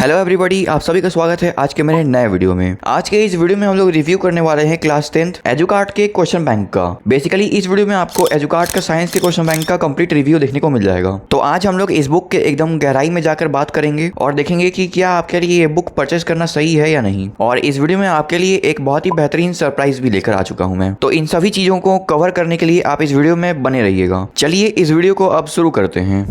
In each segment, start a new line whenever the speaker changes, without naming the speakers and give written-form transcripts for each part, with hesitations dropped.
Hello everybody, आप सभी का स्वागत है आज के मेरे नए वीडियो में। आज के इस वीडियो में हम लोग रिव्यू करने वाले हैं क्लास 10th एजुकार्ट के क्वेश्चन बैंक का। बेसिकली इस वीडियो में आपको एजुकार्ट का साइंस के क्वेश्चन बैंक का कंप्लीट रिव्यू देखने को मिल जाएगा। तो आज हम लोग इस बुक के एकदम गहराई में जाकर बात करेंगे और देखेंगे कि क्या आपके लिए ये बुक परचेस करना सही है या नहीं। और इस वीडियो में आपके लिए एक बहुत ही बेहतरीन सरप्राइज भी लेकर आ चुका हूँ मैं। तो इन सभी चीजों को कवर करने के लिए आप इस वीडियो में बने रहिएगा। चलिए इस वीडियो को अब शुरू करते हैं।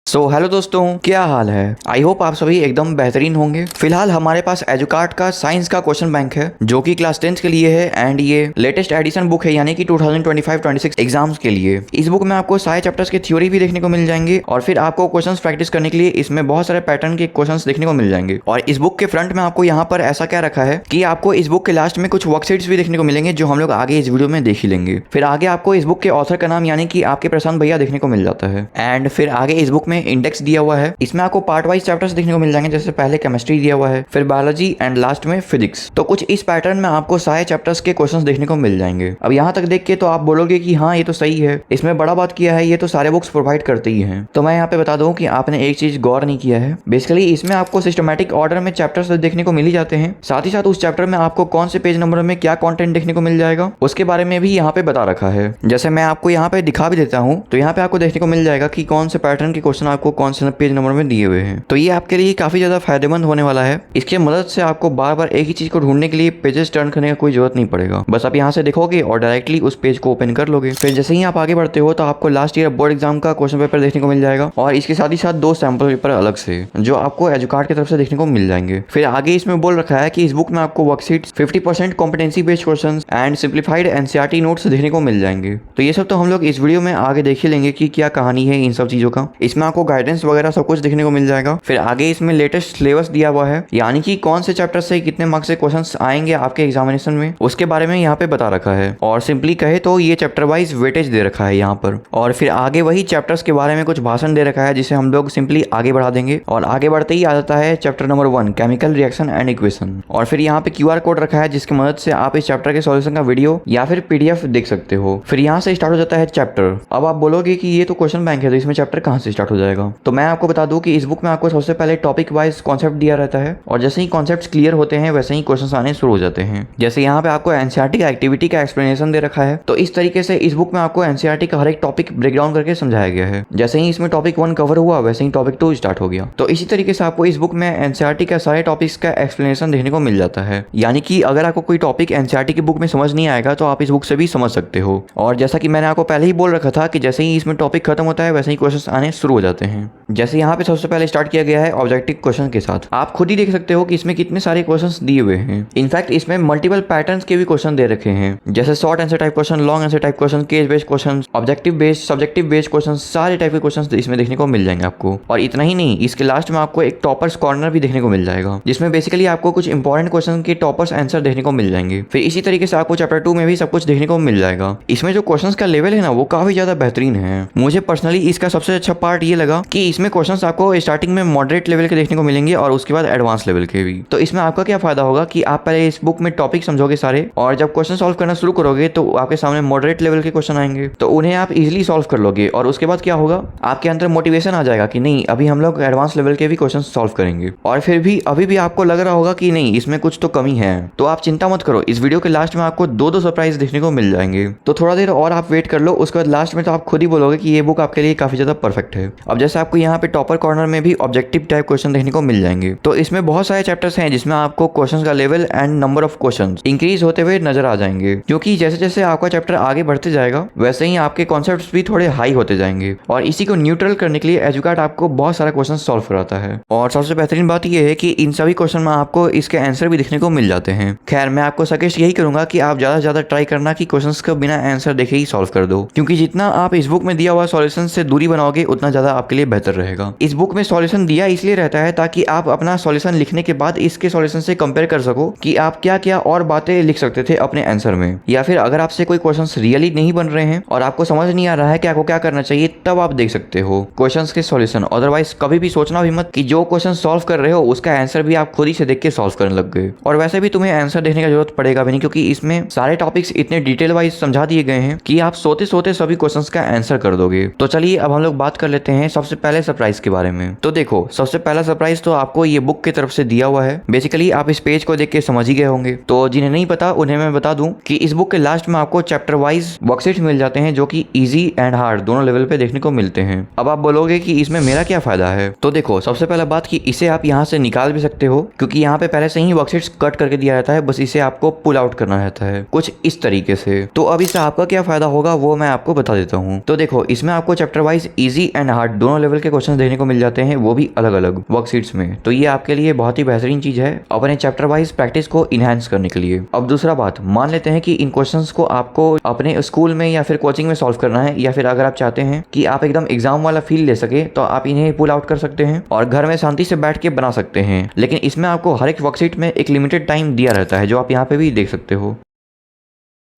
हेलो दोस्तों, क्या हाल है? आई होप आप सभी एकदम बेहतरीन होंगे। फिलहाल हमारे पास एजुकार्ट का साइंस का क्वेश्चन बैंक है जो कि क्लास 10th के लिए है एंड ये लेटेस्ट एडिशन बुक है, यानी कि 2025-26 एग्जाम्स के लिए। इस बुक में आपको सारे चैप्टर्स के थ्योरी भी देखने को मिल जाएंगे और फिर आपको क्वेश्चंस प्रैक्टिस करने के लिए इसमें बहुत सारे पैटर्न के क्वेश्चंस देखने को मिल जाएंगे। और इस बुक के फ्रंट में आपको यहाँ पर ऐसा क्या रखा है कि आपको इस बुक के लास्ट में कुछ वर्कशीट्स भी देखने को मिलेंगे जो हम लोग आगे इस वीडियो में देख ही लेंगे। फिर आगे आपको इस बुक के ऑथर का नाम यानी कि आपके प्रशांत भैया देखने को मिल जाता है। एंड फिर आगे इस बुक में इंडेक्स दिया हुआ है। इसमें आपको पार्ट वाइज चैप्टर्स देखने को मिल जाएंगे, जैसे पहले केमिस्ट्री दिया हुआ है, फिर बायोलॉजी एंड लास्ट में फिजिक्स। तो कुछ इस पैटर्न में आपको सारे चैप्टर्स के क्वेश्चंस देखने को मिल जाएंगे। अब यहाँ तक देख के तो आप बोलोगे कि हाँ ये तो सही है, इसमें बड़ा बात किया है, ये तो सारे बुक्स प्रोवाइड करते ही हैं। तो मैं यहाँ पे बता दूं कि आपने एक चीज गौर नहीं किया है। बेसिकली इसमें आपको सिस्टमैटिक ऑर्डर में चैप्टर्स देखने को मिल ही जाते हैं, साथ ही साथ उस चैप्टर में आपको कौन से पेज नंबर में क्या कॉन्टेंट देखने को मिल जाएगा उसके बारे में भी यहाँ पे बता रखा है। जैसे मैं आपको यहाँ पे दिखा भी देता हूँ, तो यहाँ पे आपको देखने को मिल जाएगा कि कौन से पैटर्न के क्वेश्चन आपको कौन से पेज नंबर में दिए हुए हैं। तो ये आपके लिए काफी ज्यादा फायदेमंद होने वाला है। इसके मदद से आपको बार बार एक ही चीज को ढूंढने के लिए पेजेस टर्न करने का कोई जरूरत नहीं पड़ेगा। बस आप यहाँ से देखोगे और डायरेक्टली उस पेज को ओपन कर लोगे। फिर जैसे ही आप आगे बढ़ते हो तो आपको लास्ट ईयर बोर्ड एग्जाम का क्वेश्चन पेपर देखने को मिल जाएगा और इसके साथ ही साथ 2 सैंपल पेपर अलग से जो आपको एजुकार्ट की तरफ से देखने को मिल जाएंगे। फिर आगे इसमें बोल रखा है कि इस बुक में आपको worksheets, 50% competency based questions and simplified NCERT notes देखने को मिल जाएंगे। तो ये सब तो हम लोग इस वीडियो में आगे देख ही लेंगे कि क्या कहानी है इन सब चीजों का। इसमें आपको गाइडेंस वगैरह सब कुछ देखने को मिल जाएगा। फिर आगे इसमें लेटेस्ट सिलेबस दिया हुआ है, यानी कि कौन से चैप्टर से कितने मार्क्स से क्वेश्चंस आएंगे आपके एग्जामिनेशन में उसके बारे में यहाँ पे बता रखा है। और सिंपली कहे तो ये चैप्टर वाइज वेटेज दे रखा है यहाँ पर। और फिर आगे वही चैप्टर्स के बारे में कुछ भाषण दे रखा है जिसे हम लोग सिंपली आगे बढ़ा देंगे। और आगे बढ़ते ही आ जाता है chapter number 1 chemical reaction and equation. और फिर यहाँ पे QR कोड रखा है जिसकी मदद से आप इस चैप्टर के सॉल्यूशन का वीडियो या फिर PDF देख सकते हो। फिर यहाँ से स्टार्ट हो जाता है चैप्टर। अब आप बोलोगे कि ये तो क्वेश्चन बैंक है, तो इसमें चैप्टर कहाँ से स्टार्ट हो जाएगा? तो मैं आपको बता दूं कि इस बुक में आपको सबसे पहले टॉपिक वाइज कॉन्सेप्ट दिया रहता है और जैसे ही कॉन्सेप्ट्स क्लियर होते हैं वैसे ही क्वेश्चंस आने शुरू हो जाते हैं। जैसे यहाँ पे आपको एनसीईआरटी का एक्टिविटी का एक्सप्लेनेशन दे रखा है, तो इस तरीके से इस बुक में आपको एनसीईआरटी का हर एक टॉपिक ब्रेक डाउन करके समझाया गया है। जैसे ही इसमें टॉपिक 1 कवर हुआ वैसे ही टॉपिक 2 स्टार्ट हो गया। तो इसी तरीके से आपको इस बुक में एनसीईआरटी का सारे टॉपिक्स का एक्सप्लेनेशन देखने को मिल जाता है। यानी कि अगर आपको कोई टॉपिक एनसीईआरटी की बुक में समझ नहीं आएगा तो आप इस बुक से भी समझ सकते हो। और जैसा कि मैंने आपको पहले ही बोल रखा था कि जैसे ही इसमें टॉपिक खत्म होता है वैसे ही क्वेश्चन आने शुरू हो जाते हैं। जैसे यहाँ पे सबसे पहले स्टार्ट किया गया है ऑब्जेक्टिव क्वेश्चन के साथ। आप खुद ही देख सकते हो कि इसमें कितने सारे क्वेश्चंस दिए हुए हैं। इनफैक्ट इसमें मल्टीपल पैटर्न्स के भी क्वेश्चन दे रखे हैं, जैसे short answer type question, long answer type question, case based question, objective based, subjective based question, सारे टाइप के क्वेश्चन इसमें देखने को मिल जाएंगे आपको। और इतना ही नहीं, इसके लास्ट में आपको एक टॉपर्स कॉर्नर भी देखने को मिल जाएगा जिसमें बेसिकली आपको कुछ इंपॉर्टेंट क्वेश्चन के टॉपर्स आंसर देखने को मिल जाएंगे। फिर इसी तरीके से आपको चैप्टर 2 में भी सब कुछ देखने को मिल जाएगा। इसमें जो क्वेश्चन का लेवल है ना वो काफी ज्यादा बेहतरीन है। मुझे पर्सनली इसका सबसे अच्छा पार्ट ये लगा कि इसमें क्वेश्चन आपको स्टार्टिंग में मॉडरेट लेवल के देखने को मिलेंगे और उसके बाद एडवांस लेवल के भी। तो इसमें आपका क्या फायदा होगा कि आप पहले इस बुक में टॉपिक समझोगे सारे, और जब क्वेश्चन सॉल्व करना शुरू करोगे तो आपके सामने मॉडरेट लेवल के क्वेश्चन आएंगे, तो उन्हें आप इजीली सॉल्व कर लोगे। और उसके बाद क्या होगा, आपके अंदर मोटिवेशन आ जाएगा कि नहीं अभी हम लोग एडवांस लेवल के भी क्वेश्चन सॉल्व करेंगे। और फिर भी अभी भी आपको लग रहा होगा कि नहीं इसमें कुछ तो कमी है, तो आप चिंता मत करो, इस वीडियो के लास्ट में आपको 2 सरप्राइज देखने को मिल जाएंगे। तो थोड़ा देर और आप वेट कर लो, उसके बाद लास्ट में तो आप खुद ही बोलोगे कि ये बुक आपके लिए काफी ज्यादा परफेक्ट है। अब जैसे आपको यहाँ पे टॉपर कॉर्नर में भी ऑब्जेक्टिव टाइप क्वेश्चन देखने को मिल जाएंगे। तो इसमें बहुत सारे चैप्टर्स हैं जिसमें आपको क्वेश्चंस का level and number of questions increase होते हुए नजर आ जाएंगे, क्योंकि जैसे जैसे आपका चैप्टर आगे बढ़ते जाएगा वैसे ही आपके कॉन्सेप्ट्स भी थोड़े हाई होते जाएंगे। और इसी को न्यूट्रल करने के लिए एजुकार्ट आपको बहुत सारा क्वेश्चन सॉल्व कराता है। और सबसे बेहतरीन बात यह है कि इन सभी क्वेश्चन में आपको इसके आंसर भी देखने को मिल जाते हैं। खैर मैं आपको सजेस्ट यही करूंगा कि आप ज्यादा से ज्यादा ट्राई करना कि क्वेश्चंस को बिना आंसर देखे ही सॉल्व कर दो, क्योंकि जितना आप इस बुक में दिया हुआ सॉल्यूशन से दूरी बनाओगे उतना ज्यादा आपके लिए बेहतर रहेगा। इस बुक में सॉल्यूशन दिया इसलिए रहता है ताकि आप अपना सॉल्यूशन लिखने के बाद इसके सॉल्यूशन से कंपेयर कर सको कि आप क्या क्या और बातें लिख सकते थे अपने आंसर में। या फिर अगर आपसे कोई क्वेश्चंस रियली नहीं बन रहे हैं और आपको समझ नहीं आ रहा है कि आपको क्या करना चाहिए, तब आप देख सकते हो क्वेश्चंस के सॉल्यूशन। अदरवाइज कभी भी सोचना भी मत कि जो क्वेश्चन सॉल्व कर रहे हो उसका आंसर भी आप खुद ही से देख के सॉल्व करने लग गए। और वैसे भी तुम्हें आंसर देखने का जरूरत पड़ेगा भी नहीं, क्योंकि इसमें सारे टॉपिक्स इतने डिटेल वाइज समझा दिए गए हैं कि आप सोते सोते सभी क्वेश्चंस का आंसर कर दोगे। तो चलिए अब हम लोग बात कर लेते हैं हैं सबसे पहले सरप्राइज के बारे में। तो देखो, सबसे पहला सरप्राइज तो आपको ये बुक की तरफ से दिया हुआ है। बेसिकली आप इस पेज को देख के समझ ही गए होंगे। तो जिन्हें नहीं पता उन्हें मैं बता दूं कि इस बुक के लास्ट में आपको चैप्टर वाइज वर्कशीट्स मिल जाते हैं जो कि इजी एंड हार्ड दोनों लेवल पे देखने को मिलते हैं। अब आप बोलोगे कि इसमें मेरा क्या फायदा है। तो देखो, सबसे पहला बात कि इसे आप यहाँ से निकाल भी सकते हो, क्योंकि यहाँ पे पहले से ही वर्कशीट्स कट करके दिया रहता है, बस इसे आपको पुल आउट करना रहता है कुछ इस तरीके से। तो अब इससे आपका क्या फायदा होगा वो मैं आपको बता देता हूँ। तो देखो, इसमें आपको chapter wise easy and hard दोनों लेवल के क्वेश्चन देखने को मिल जाते हैं, वो भी अलग अलग वर्कशीट्स में। तो ये आपके लिए बहुत ही बेहतरीन चीज है अपने चैप्टर वाइज प्रैक्टिस को इनहेंस करने के लिए। अब दूसरा बात, मान लेते हैं कि इन क्वेश्चंस को आपको अपने स्कूल में या फिर कोचिंग में सॉल्व करना है, या फिर अगर आप चाहते हैं कि आप एकदम एग्जाम वाला फील ले सके तो आप इन्हें पुल आउट कर सकते हैं और घर में शांति से बैठ के बना सकते हैं। लेकिन इसमें आपको हर एक वर्कशीट में एक लिमिटेड टाइम दिया रहता है, जो आप यहाँ पे भी देख सकते हो।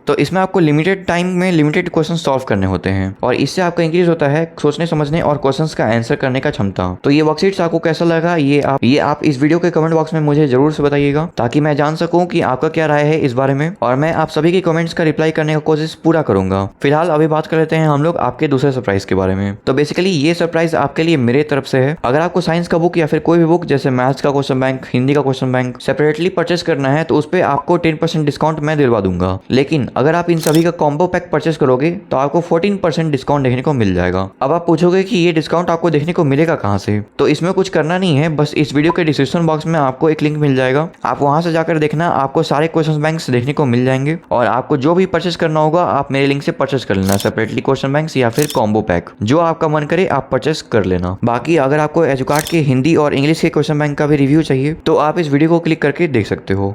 तो इसमें आपको लिमिटेड टाइम में लिमिटेड क्वेश्चन सॉल्व करने होते हैं और इससे आपका इंक्रीज होता है सोचने समझने और क्वेश्चंस का आंसर करने का क्षमता। तो ये वर्कशीट्स आपको कैसा लगा ये आप इस वीडियो के कमेंट बॉक्स में मुझे जरूर से बताइएगा, ताकि मैं जान सकूं कि आपका क्या राय है इस बारे में, और मैं आप सभी के कमेंट्स का रिप्लाई करने का कोशिश पूरा करूंगा। फिलहाल अभी बात कर लेते हैं हम लोग आपके दूसरे सरप्राइज के बारे में। तो बेसिकली ये सरप्राइज आपके लिए मेरे तरफ से है। अगर आपको साइंस का बुक या फिर कोई भी बुक जैसे मैथ्स का क्वेश्चन बैंक, हिंदी का क्वेश्चन बैंक सेपरेटली परचेस करना है तो उस पर आपको 10% डिस्काउंट मैं दिलवा दूंगा। लेकिन अगर आप इन सभी कॉम्बो पैक परचेस करोगे तो आपको 14% डिस्काउंट देखने को मिल जाएगा। अब आप पूछोगे कि ये डिस्काउंट आपको देखने को मिलेगा कहां से। तो इसमें कुछ करना नहीं है, बस इस वीडियो के डिस्क्रिप्शन बॉक्स में आपको एक लिंक मिल जाएगा, आप वहां से जाकर देखना, आपको सारे क्वेश्चन बैंक्स देखने को मिल जाएंगे और आपको जो भी परचेस करना होगा आप मेरे लिंक से परचेस कर लेना, सेपरेटली क्वेश्चन बैंक्स या फिर कॉम्बो पैक, जो आपका मन करे आप परचेस कर लेना। बाकी अगर आपको एजुकार्ट के हिंदी और इंग्लिश के क्वेश्चन बैंक का भी रिव्यू चाहिए तो आप इस वीडियो को क्लिक करके देख सकते हो।